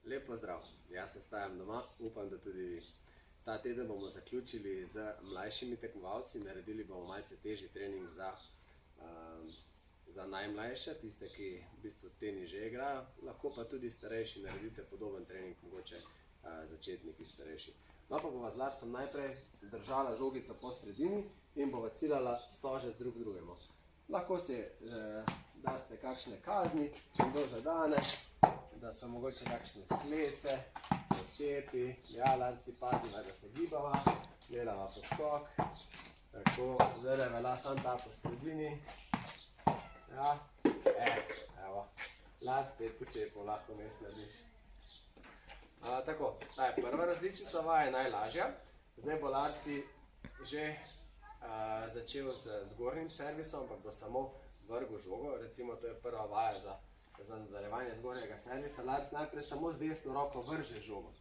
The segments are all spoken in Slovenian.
Lep pozdrav, jaz ostajam doma, upam, da tudi vi. Ta teden bomo zaključili z mlajšimi tekmovalci, naredili bomo malce težji trening za najmlajše, tiste, ki v bistvu tenis že igrajo, lahko pa tudi starejši naredite podoben trening, mogoče začetniki starejši. No pa bova z Larsom najprej držala žogico po sredini in bova ciljala stožec drug drugemu. Lahko si daste kakšne kazni, če kdo zadane, da so mogoče kakšne sklece, počepi. Ja, Larci, paziva, da se gibava, delava poskok. Tako, zdaj velja sam ta po sredini. Ja, evo, Larc spet počepov lahko mes narediš. Tako, ta je prva različica vaje, najlažja. Zdaj bo Larci že začel z zgornjim servisom, ampak bo samo vrgel žogo. Recimo, to je prva vaja za nadaljevanje zgornjega servisa. Larc najprej samo z desno roko vrže žogo.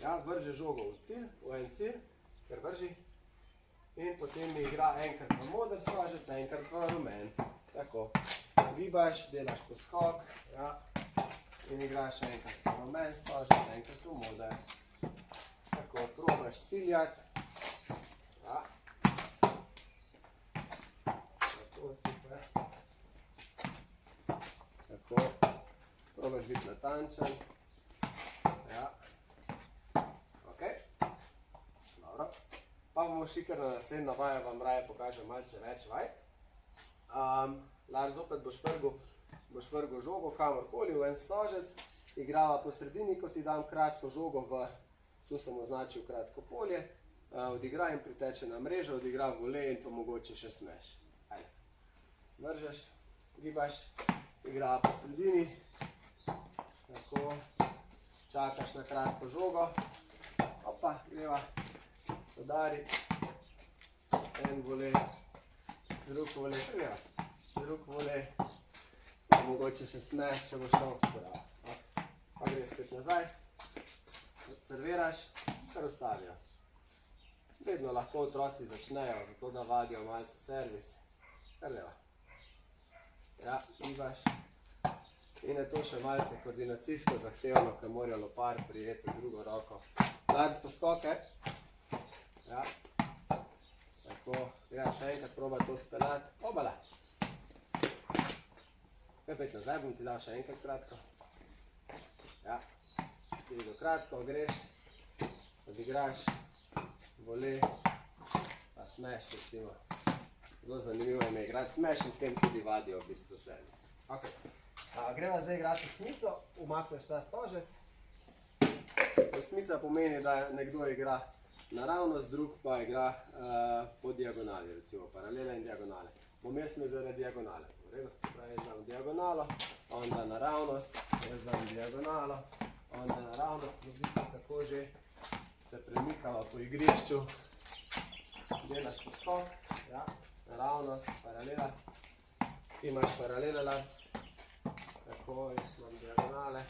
Ja, vrže žogo v en cilj, ker vrži. In potem mi igra enkrat v moder stožec, enkrat v rumen. Tako, gibaš, delaš poskok, ja, in igraš enkrat v rumen stožec, enkrat v moder. Tako, probaš ciljati. Ja. Tako, super. Tako, probaš biti natančen. Ja. Ok, dobro. Pa bomo šli kar na naslednjo vajo, vam raje pokažem malce več vaj. Lars, zopet boš vrgel žogo kamorkoli v en stožec, igrava po sredini, ko ti dam kratko žogo tu sem označil kratko polje, odigra in priteče na mrežo, odigra volej in pa mogoče še smeš. Ajde, vržeš, gibaš, igrava po sredini, tako, čakaš na kratko žogo, opa, greva, udari, en volej, drug volej, greva, drug volej, mogoče še smeš, če boš šel, pa gre spet nazaj, serviraš, kar ustavijo. Vedno lahko otroci začnejo, zato da vadijo malce servis, kar leva. Ja, gibaš. In je to še malce koordinacijsko zahtevno, ker morajo lopar prijeti v drugo roko. Lars, poskoke. Ja. Tako, greš še enkrat proba to speljati. Obala. Kaj pet nazaj, bom ti dal še enkrat kratko. Ja. Si videl kratko, greš, odigraš, volej, pa smeš, recimo. Zelo zanimivo ime igrati smeš in s tem tudi vadijo v bistvu servis. Ok. Greva zdaj igrati osmico, umakneš ta stožec. Osmica pomeni, da nekdo igra naravnost, drug pa igra po diagonali, recimo paralele in diagonale. Bom jaz imel zdaj diagonale. V redu, se pravi, jaz dam diagonalo, on da naravnost, jaz dam diagonalo, on da naravnost, v bistvu tako že se premikava po igrišču. Delaš poskok, ja, naravnost, paralela. Ti imaš paralele, Larc. Tako, jaz imam diagonale.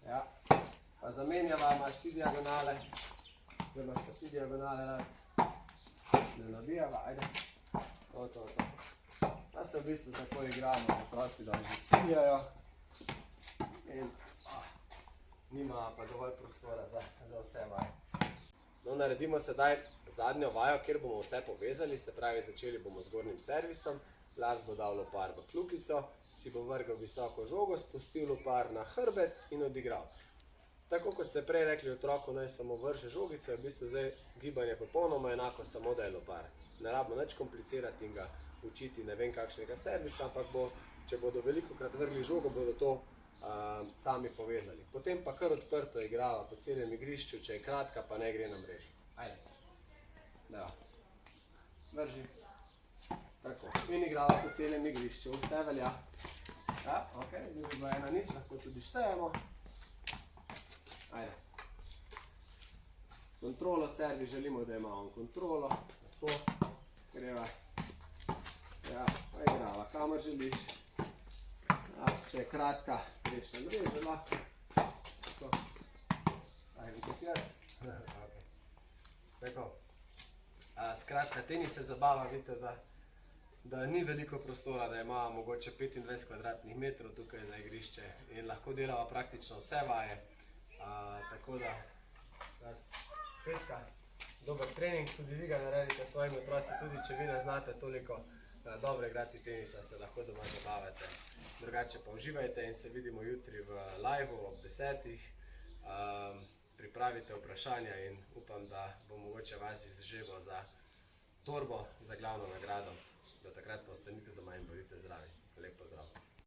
Ja, pa zamenjava, imaš ti diagonale. Zdaj imaš pa ti diagonale, Larc. Ne nabijava, ajde. To. Da se v bistvu tako igramo, otroci, da že ciljajo. In nima pa dovolj prostora za vse vaje. No, naredimo sedaj zadnjo vajo, kjer bomo vse povezali, se pravi, začeli bomo z zgornjim servisom. Lars bo dal lopar v kljukico, si bo vrgel visoko žogo, spustil lopar na hrbet in odigral. Tako kot ste prej rekli otroku, naj samo vrže žogico, je v bistvu zdaj gibanje popolnoma enako, samo da je lopar. Ne rabimo nič komplicirati in ga učiti ne vem kakšnega servisa, ampak če bodo velikokrat vrgli žogo, bodo to sami povezali. Potem pa kar odprto igrava po celem igrišču, če je kratka, pa ne gre na mrežo. Ajde. Da. Vrži. Tako. In igrava po celem igrišču. Vse velja. Ja, ok. Zdaj bi bila 1-0, lahko tudi štejemo. Ajde. Kontrolo servis želimo, da imamo kontrolo. Tako. Greva. Ja, pa igrava, kamor želiš. Ja, če je kratka, greš na mrežo, lahko. Tako. Ajde, kot jaz. Tako. Skratka, tenis se zabava, vidite, da da ni veliko prostora, da ima mogoče 25 kvadratnih metrov tukaj za igrišče in lahko delava praktično vse vaje. Tako da, petka, dober trening, tudi vi ga naredite s svojimi otroci, tudi če vi ne znate toliko dobro igrati tenisa, se lahko doma zabavate. Drugače pa uživajte in se vidimo jutri v liveu ob 10. Pripravite vprašanja in upam, da bo mogoče vas izžrebal za torbo, za glavno nagrado. Do takrat pa ostanite doma in bodite zdravi. Lep pozdrav!